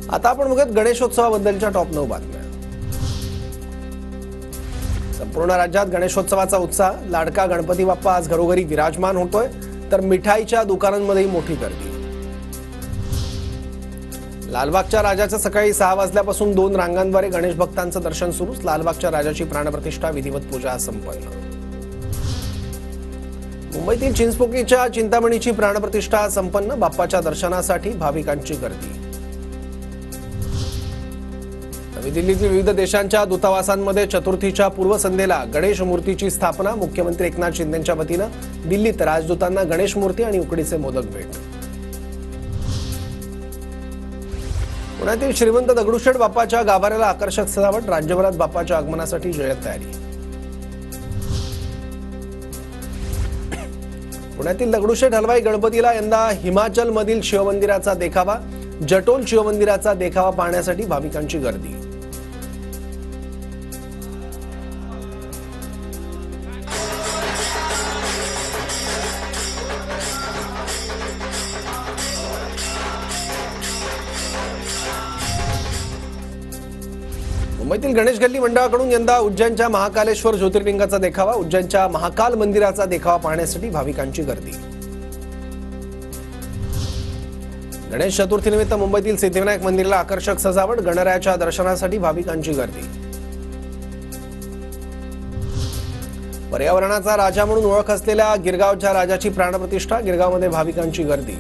आता आपण बघत गणेशोत्सवाबद्दलच्या टॉप 9 बातम्या। संपूर्ण राज्यात गणेशोत्सवाचा उत्साह, लाडका गणपती बाप्पा आज घरोघरी विराजमान होतोय, तर मिठाईच्या दुकानांमध्ये मोठी गर्दी। लालबागच्या राजाचं सकाळी 6 वाजल्यापासून 2 रांगांद्वारे गणेश भक्तांचं दर्शन सुरू। लालबागच्या राजाची प्राणप्रतिष्ठा विधिवत पूजा संपन्न। मुंबईतील चिंचपोकळीच्या चिंतामणीची प्राणप्रतिष्ठा संपन्न। बाप्पाच्या दर्शनासाठी भाविकांची गर्दी। नवी दिल्लीतील विविध देशांच्या दूतावासांमध्ये चतुर्थीच्या पूर्वसंध्येला गणेश मूर्तीची स्थापना। मुख्यमंत्री एकनाथ शिंदेंच्या वतीनं दिल्लीत राजदूतांना गणेश मूर्ती आणि उकडीचे मोदक भेट। पुण्यातील श्रीमंत दगडूशेठ बाप्पाच्या गाभाऱ्याला आकर्षक सजावट। राज्यभरात बाप्पाच्या आगमनासाठी जय्यत तयारी। पुण्यातील दगडूशेठ हलवाई गणपतीला यंदा हिमाचलमधील शिवमंदिराचा देखावा। जटोल शिवमंदिराचा देखावा पाहण्यासाठी भाविकांची गर्दी। मुंबईतील गणेश गल्ली मंडळाकडून यंदा उज्जैनच्या महाकालेश्वर ज्योतिर्लिंगाचा देखावा। उज्जैनच्या महाकाल मंदिराचा देखावा पाहण्यासाठी भाविकांची गर्दी। गणेश चतुर्थीनिमित्त मुंबईतील सिद्धिविनायक मंदिराला आकर्षक सजावट। गणरायाच्या दर्शनासाठी भाविकांची गर्दी। पर्यावरणाचा राजा म्हणून ओळख असलेल्या गिरगावच्या राजाची प्राणप्रतिष्ठा। गिरगावमध्ये भाविकांची गर्दी।